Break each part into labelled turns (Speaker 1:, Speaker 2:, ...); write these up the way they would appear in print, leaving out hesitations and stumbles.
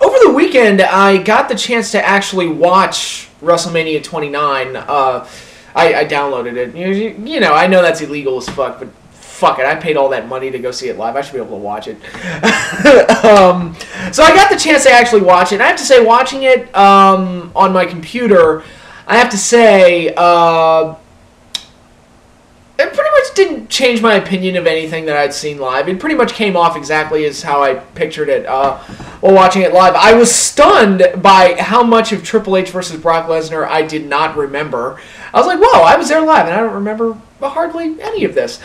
Speaker 1: over the weekend, I got the chance to actually watch WrestleMania 29. I downloaded it. You know, I know that's illegal as fuck, but fuck it. I paid all that money to go see it live. I should be able to watch it. So I got the chance to actually watch it. And I have to say, watching it on my computer, I have to say, it pretty much didn't change my opinion of anything that I'd seen live. It pretty much came off exactly as how I pictured it while watching it live. I was stunned by how much of Triple H versus Brock Lesnar I did not remember. I was like, whoa, I was there live, and I don't remember hardly any of this.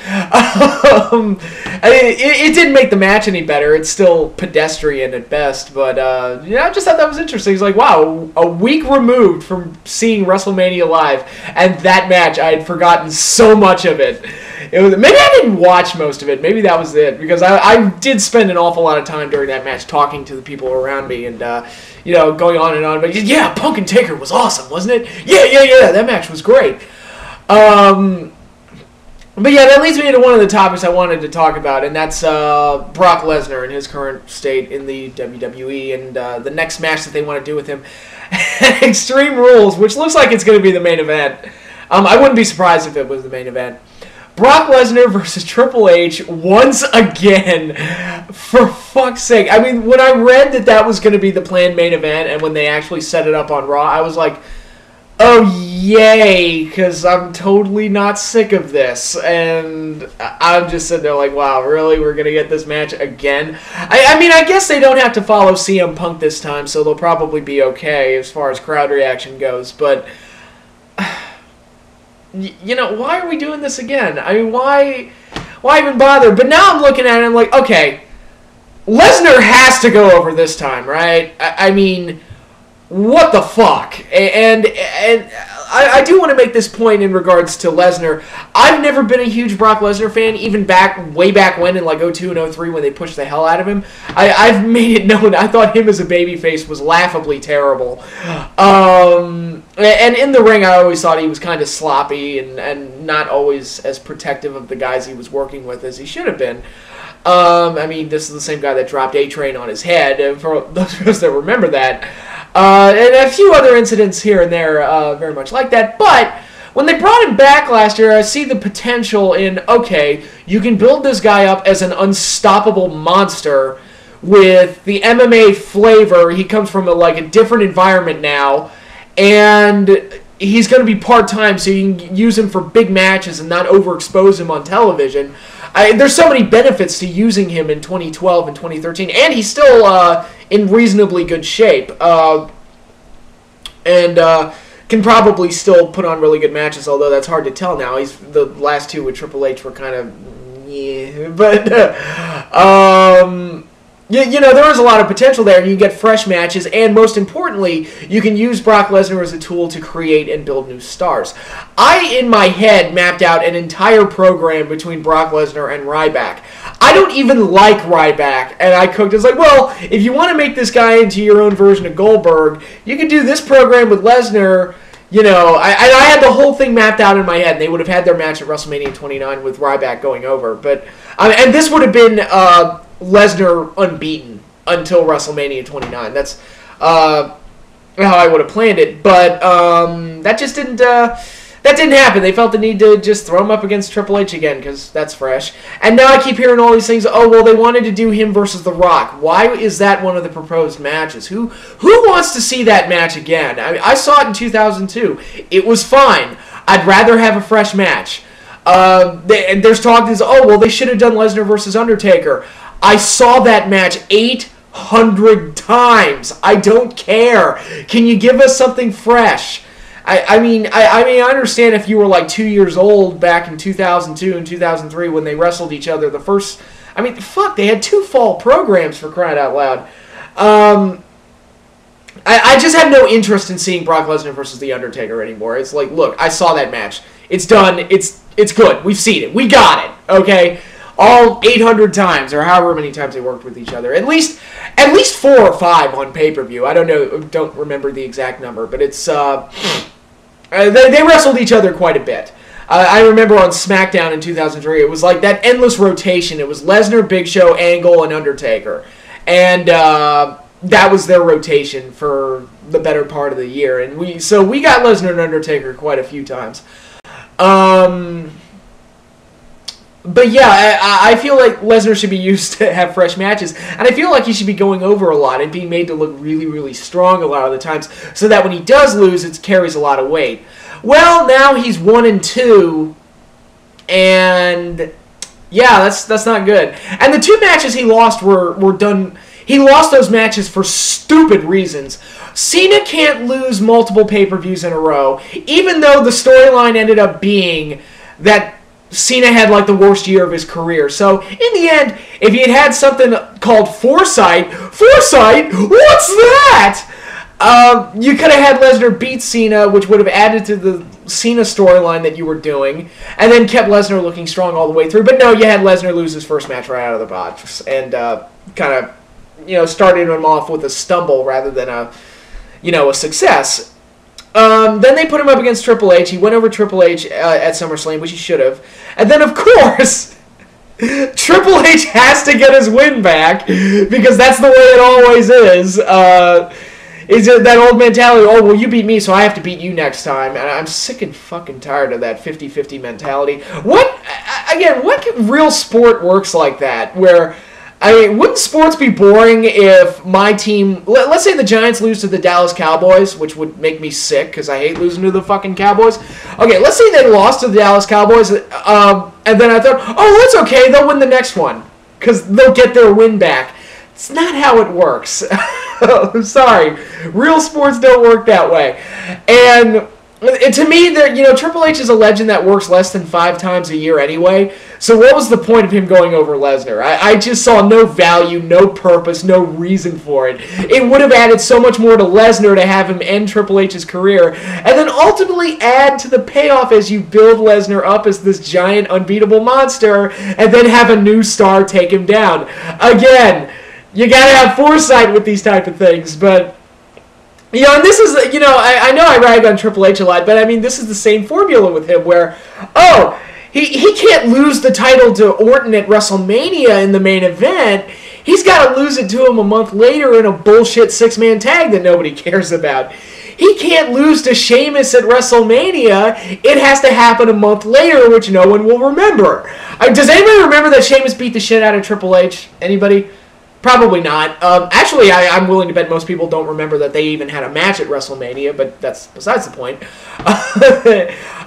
Speaker 1: It didn't make the match any better. It's still pedestrian at best, but yeah, I just thought that was interesting. It's like, wow, a week removed from seeing WrestleMania live, and that match, I had forgotten so much of it. Maybe I didn't watch most of it. Maybe that was it, because I did spend an awful lot of time during that match talking to the people around me and, you know, going on and on. But yeah, Punk and Taker was awesome, wasn't it? Yeah, that match was great. But yeah, that leads me into one of the topics I wanted to talk about, and that's Brock Lesnar and his current state in the WWE and the next match that they want to do with him. Extreme Rules, which looks like it's going to be the main event. I wouldn't be surprised if it was the main event. Brock Lesnar versus Triple H once again. For fuck's sake. I mean, when I read that was going to be the planned main event, and when they actually set it up on Raw, I was like, oh, yay, because I'm totally not sick of this. And I'm just sitting there like, wow, really? We're going to get this match again? I mean, I guess they don't have to follow CM Punk this time, so they'll probably be okay as far as crowd reaction goes. But, you know, why are we doing this again? I mean, why even bother? But now I'm looking at it and I'm like, okay, Lesnar has to go over this time, right? I mean, what the fuck? And I do want to make this point in regards to Lesnar. I've never been a huge Brock Lesnar fan, even way back when in like 02 and 03 when they pushed the hell out of him. I've made it known I thought him as a babyface was laughably terrible. And in the ring, I always thought he was kind of sloppy and not always as protective of the guys he was working with as he should have been. I mean, this is the same guy that dropped A-Train on his head, for those of us that remember that. And a few other incidents here and there very much like that. But when they brought him back last year, I see the potential in, okay, you can build this guy up as an unstoppable monster with the MMA flavor. He comes from a different environment now, and he's going to be part-time, so you can use him for big matches and not overexpose him on television. There's so many benefits to using him in 2012 and 2013, and he's still in reasonably good shape, and can probably still put on really good matches, although that's hard to tell now. The last two with Triple H were kind of, yeah, but you know, there is a lot of potential there, and you get fresh matches, and most importantly, you can use Brock Lesnar as a tool to create and build new stars. I, in my head, mapped out an entire program between Brock Lesnar and Ryback. I don't even like Ryback, and I cooked. It's like, well, if you want to make this guy into your own version of Goldberg, you can do this program with Lesnar. You know, I had the whole thing mapped out in my head, and they would have had their match at WrestleMania 29 with Ryback going over. But and this would have been Lesnar unbeaten until WrestleMania 29. That's how I would have planned it. But that just didn't happen. They felt the need to just throw him up against Triple H again because that's fresh. And now I keep hearing all these things. Oh, well, they wanted to do him versus The Rock. Why is that one of the proposed matches? Who wants to see that match again? I mean, I saw it in 2002. It was fine. I'd rather have a fresh match. There's talk that, oh, well, they should have done Lesnar versus Undertaker. I saw that match 800 times. I don't care. Can you give us something fresh? I mean, I understand if you were like 2 years old back in 2002 and 2003 when they wrestled each other. The first, I mean, fuck, they had 2 fall programs for crying out loud. I just have no interest in seeing Brock Lesnar versus The Undertaker anymore. It's like, look, I saw that match. It's done. It's good. We've seen it. We got it. Okay. All 800 times, or however many times they worked with each other. At least 4 or 5 on pay-per-view. I don't remember the exact number, but it's they wrestled each other quite a bit. I remember on SmackDown in 2003, it was like that endless rotation. It was Lesnar, Big Show, Angle, and Undertaker. And that was their rotation for the better part of the year. And we got Lesnar and Undertaker quite a few times. But yeah, I feel like Lesnar should be used to have fresh matches, and I feel like he should be going over a lot and being made to look really, really strong a lot of the times, so that when he does lose, it carries a lot of weight. Well, now he's 1-2, and yeah, that's not good. And the 2 matches he lost were done. He lost those matches for stupid reasons. Cena can't lose multiple pay-per-views in a row, even though the storyline ended up being that Cena had like the worst year of his career. So in the end, if he had something called foresight, what's that? You could have had Lesnar beat Cena, which would have added to the Cena storyline that you were doing, and then kept Lesnar looking strong all the way through. But no, you had Lesnar lose his first match right out of the box, and kind of, started him off with a stumble rather than a success. Then they put him up against Triple H. He went over Triple H at SummerSlam, which he should have. And then, of course, Triple H has to get his win back, because that's the way it always is. Is that old mentality, oh, well, you beat me, so I have to beat you next time. And I'm sick and fucking tired of that 50-50 mentality. What real sport works like that, where... I mean, wouldn't sports be boring if my team... Let's say the Giants lose to the Dallas Cowboys, which would make me sick, because I hate losing to the fucking Cowboys. Okay, let's say they lost to the Dallas Cowboys, and then I thought, oh, that's okay, they'll win the next one, because they'll get their win back. It's not how it works. I'm sorry. Real sports don't work that way. And to me, Triple H is a legend that works less than 5 times a year anyway. So what was the point of him going over Lesnar? I just saw no value, no purpose, no reason for it. It would have added so much more to Lesnar to have him end Triple H's career, and then ultimately add to the payoff as you build Lesnar up as this giant, unbeatable monster, and then have a new star take him down. Again, you gotta have foresight with these type of things, but... and this is, I know I rag on Triple H a lot, but I mean, this is the same formula with him where, he can't lose the title to Orton at WrestleMania in the main event. He's got to lose it to him a month later in a bullshit 6-man tag that nobody cares about. He can't lose to Sheamus at WrestleMania. It has to happen a month later, which no one will remember. Does anybody remember that Sheamus beat the shit out of Triple H? Anybody? Probably not. Actually, I'm willing to bet most people don't remember that they even had a match at WrestleMania, but that's besides the point.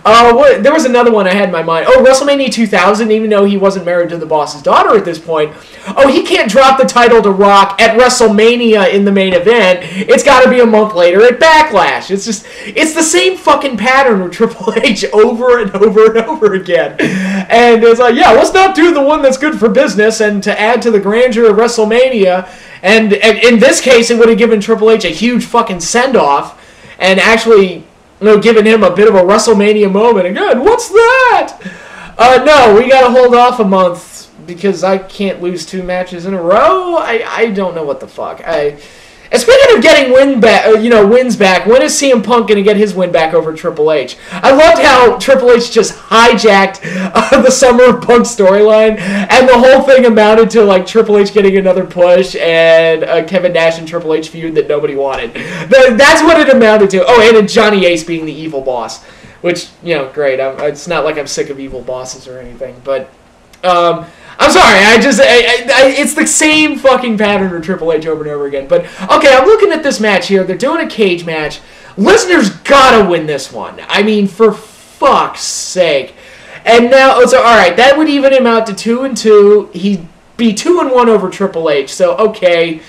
Speaker 1: There was another one I had in my mind. Oh, WrestleMania 2000, even though he wasn't married to the boss's daughter at this point. Oh, he can't drop the title to Rock at WrestleMania in the main event. It's got to be a month later at Backlash. It's the same fucking pattern with Triple H over and over and over again. And it's like, yeah, let's not do the one that's good for business, and to add to the grandeur of WrestleMania. And in this case, it would have given Triple H a huge fucking send-off, and actually, given him a bit of a WrestleMania moment. Again, what's that? No, we gotta hold off a month because I can't lose 2 matches in a row. I don't know what the fuck. And speaking of getting wins back, when is CM Punk going to get his win back over Triple H? I loved how Triple H just hijacked the Summer of Punk storyline, and the whole thing amounted to like Triple H getting another push and Kevin Nash and Triple H feud that nobody wanted. That's what it amounted to. Oh, and Johnny Ace being the evil boss, which, great. It's not like I'm sick of evil bosses or anything, but... I'm sorry, it's the same fucking pattern of Triple H over and over again. But, okay, I'm looking at this match here. They're doing a cage match. Lesnar's gotta win this one. I mean, for fuck's sake. And now, so, alright, that would even him out to 2-2. He'd be 2-1 over Triple H. So, okay,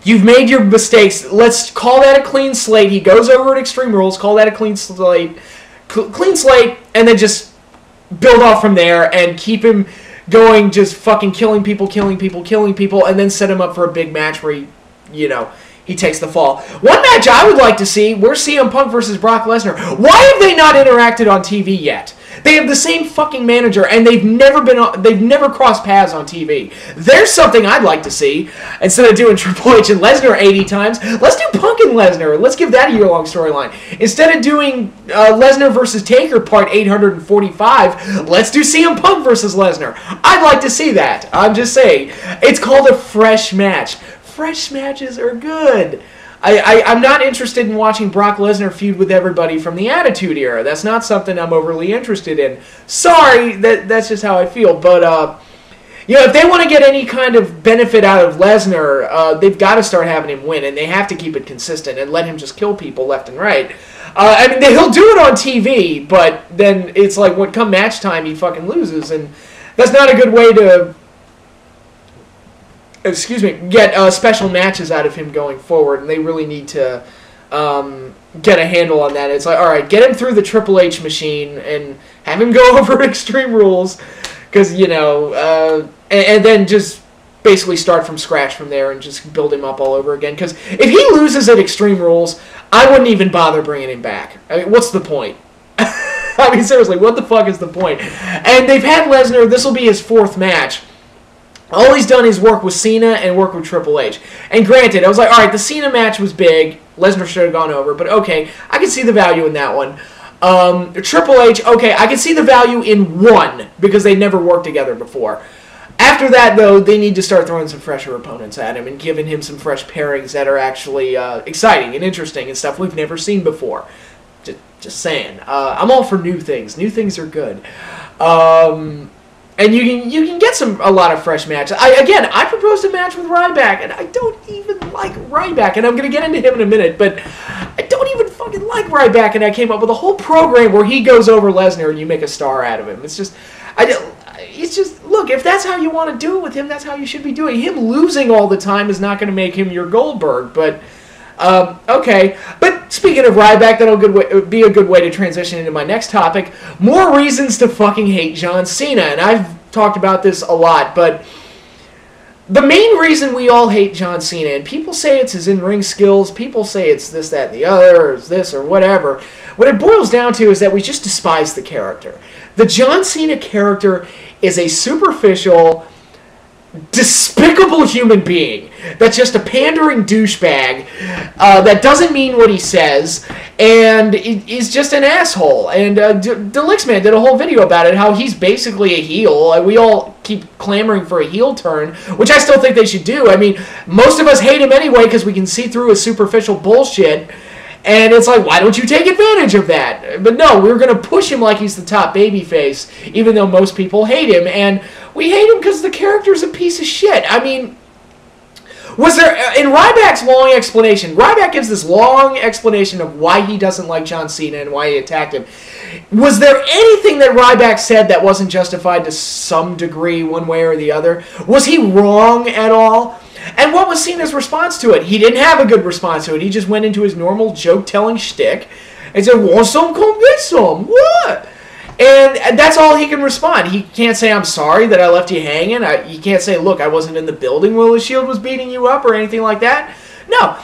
Speaker 1: you've made your mistakes. Let's call that a clean slate. He goes over at Extreme Rules, call that a clean slate. Clean slate, and then just build off from there and keep him going, just fucking killing people, and then set him up for a big match where he takes the fall. One match I would like to see, where's CM Punk versus Brock Lesnar? Why have they not interacted on TV yet? They have the same fucking manager, and they've never crossed paths on TV. There's something I'd like to see. Instead of doing Triple H and Lesnar 80 times, let's do Punk and Lesnar. Let's give that a year-long storyline. Instead of doing Lesnar versus Taker part 845, let's do CM Punk versus Lesnar. I'd like to see that. I'm just saying. It's called a fresh match. fresh matches are good. I'm not interested in watching Brock Lesnar feud with everybody from the Attitude Era. That's not something I'm overly interested in. Sorry, that's just how I feel. But, if they want to get any kind of benefit out of Lesnar, they've got to start having him win, and they have to keep it consistent and let him just kill people left and right. He'll do it on TV, but then it's like when come match time, he fucking loses, and that's not a good way to... get special matches out of him going forward, and they really need to get a handle on that. It's like, all right, get him through the Triple H machine and have him go over Extreme Rules, because, and then just basically start from scratch from there and just build him up all over again. Because if he loses at Extreme Rules, I wouldn't even bother bringing him back. I mean, what's the point? I mean, seriously, what the fuck is the point? And they've had Lesnar, this will be his 4th match. All he's done is work with Cena and work with Triple H. And granted, I was like, all right, the Cena match was big. Lesnar should have gone over. But okay, I can see the value in that one. Triple H, okay, I can see the value in one because they never worked together before. After that, though, they need to start throwing some fresher opponents at him and giving him some fresh pairings that are actually exciting and interesting and stuff we've never seen before. Just saying. I'm all for new things. New things are good. And you can get a lot of fresh matches. I proposed a match with Ryback, and I don't even like Ryback, and I'm going to get into him in a minute, but I don't even fucking like Ryback, and I came up with a whole program where he goes over Lesnar and you make a star out of him. It's just, look, if that's how you want to do it with him, that's how you should be doing it. Him losing all the time is not going to make him your Goldberg, but... okay, but speaking of Ryback, that'll be a good way to transition into my next topic. More reasons to fucking hate John Cena, and I've talked about this a lot, but the main reason we all hate John Cena, and people say it's his in-ring skills, people say it's this, that, and the other, or it's this, or whatever, what it boils down to is that we just despise the character. The John Cena character is a superficial... despicable human being that's just a pandering douchebag that doesn't mean what he says and is just an asshole. And Delixman did a whole video about it, how he's basically a heel. We all keep clamoring for a heel turn, which I still think they should do. I mean, most of us hate him anyway because we can see through his superficial bullshit. And it's like, why don't you take advantage of that? But no, we're going to push him like he's the top babyface, even though most people hate him. And we hate him because the character's a piece of shit. I mean, was there... In Ryback's long explanation, Ryback gives this long explanation of why he doesn't like John Cena and why he attacked him. Was there anything that Ryback said that wasn't justified to some degree, one way or the other? Was he wrong at all? And what was Cena's response to it? He didn't have a good response to it. He just went into his normal joke-telling shtick and said, want some, come get some. What? And that's all he can respond. He can't say, I'm sorry that I left you hanging. He can't say, look, I wasn't in the building while the Shield was beating you up or anything like that. No.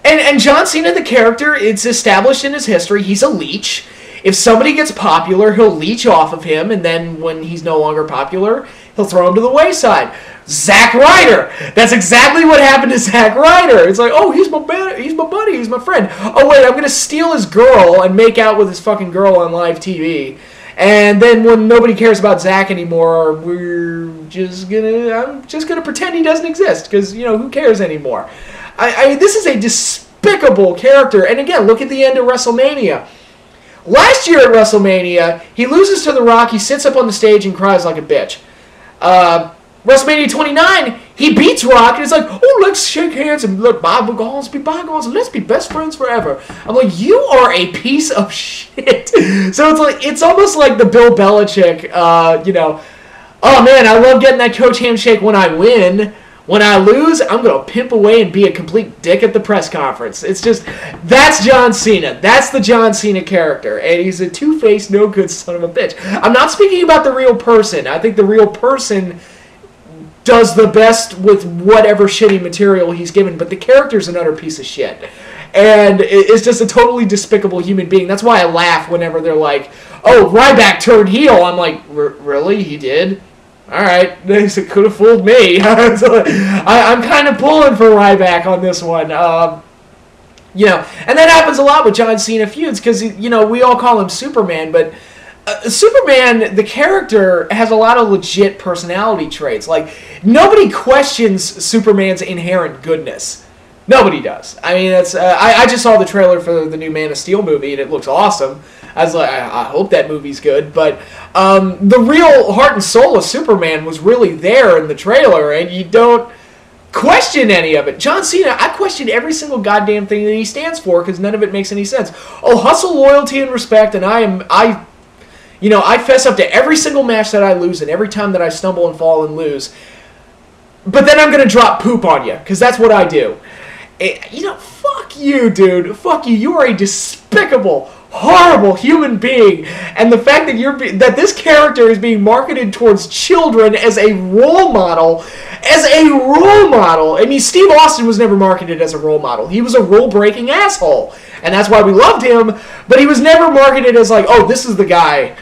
Speaker 1: And John Cena, the character, it's established in his history. He's a leech. If somebody gets popular, he'll leech off of him, and then when he's no longer popular, he'll throw him to the wayside. Zack Ryder. That's exactly what happened to Zack Ryder. It's like, oh, he's my buddy, he's my friend. Oh, wait, I'm going to steal his girl and make out with his fucking girl on live TV. And then when nobody cares about Zack anymore, I'm just gonna pretend he doesn't exist, because, who cares anymore? This is a despicable character. And again, look at the end of WrestleMania. Last year at WrestleMania, he loses to The Rock, he sits up on the stage and cries like a bitch. WrestleMania 29, he beats Rock, and it's like, oh, let's shake hands and let bygones be bygones, and let's be best friends forever. I'm like, you are a piece of shit. So it's almost like the Bill Belichick, oh man, I love getting that coach handshake when I win. When I lose, I'm going to pimp away and be a complete dick at the press conference. It's just, that's John Cena. That's the John Cena character. And he's a two-faced, no-good son of a bitch. I'm not speaking about the real person. I think the real person does the best with whatever shitty material he's given, but the character's an utter piece of shit. And it's just a totally despicable human being. That's why I laugh whenever they're like, oh, Ryback turned heel. I'm like, really? He did? Alright, they could have fooled me. I'm kind of pulling for Ryback on this one. And that happens a lot with John Cena feuds, because, we all call him Superman, but Superman, the character, has a lot of legit personality traits. Like, nobody questions Superman's inherent goodness. Nobody does. I mean, it's. I just saw the trailer for the new Man of Steel movie, and it looks awesome. I was like, I hope that movie's good. But the real heart and soul of Superman was really there in the trailer, and you don't question any of it. John Cena, I question every single goddamn thing that he stands for because none of it makes any sense. Oh, hustle, loyalty, and respect, and I fess up to every single match that I lose and every time that I stumble and fall and lose. But then I'm going to drop poop on you because that's what I do. Fuck you, dude. Fuck you. You are a despicable, horrible human being. And the fact that this character is being marketed towards children as a role model. I mean, Steve Austin was never marketed as a role model. He was a rule-breaking asshole. And that's why we loved him. But he was never marketed as like, oh, this is the guy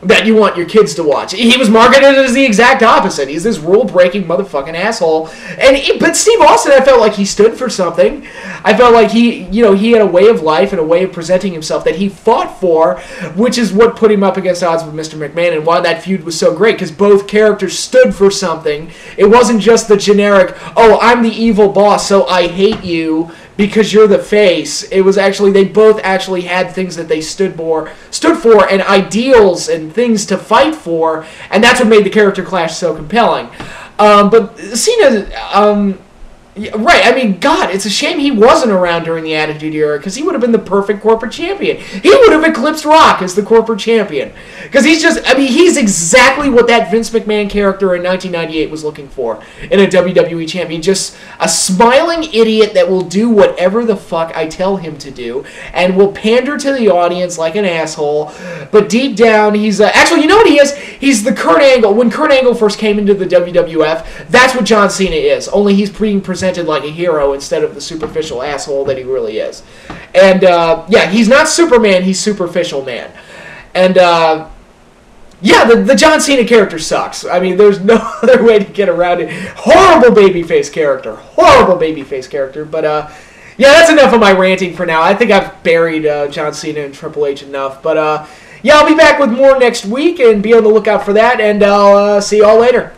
Speaker 1: that you want your kids to watch. He was marketed as the exact opposite. He's this rule-breaking motherfucking asshole. But Steve Austin, I felt like he stood for something. I felt like he had a way of life and a way of presenting himself that he fought for, which is what put him up against odds with Mr. McMahon and why that feud was so great, because both characters stood for something. It wasn't just the generic, oh, I'm the evil boss, so I hate you because you're the face. It was actually, they both actually had things that they stood for and ideals and things to fight for, and that's what made the character clash so compelling. But Cena, right, I mean, God, it's a shame he wasn't around during the Attitude Era, because he would have been the perfect corporate champion. He would have eclipsed Rock as the corporate champion. Because he's exactly what that Vince McMahon character in 1998 was looking for in a WWE champion. Just a smiling idiot that will do whatever the fuck I tell him to do, and will pander to the audience like an asshole, but deep down, he's... actually, you know what he is? He's the Kurt Angle. When Kurt Angle first came into the WWF, that's what John Cena is, only he's being presented like a hero instead of the superficial asshole that he really is. And, yeah, he's not Superman, he's Superficial Man. And, yeah, the John Cena character sucks. I mean, there's no other way to get around it. Horrible babyface character. But, yeah, that's enough of my ranting for now. I think I've buried John Cena and Triple H enough. But, yeah, I'll be back with more next week, and be on the lookout for that, and I'll see y'all later.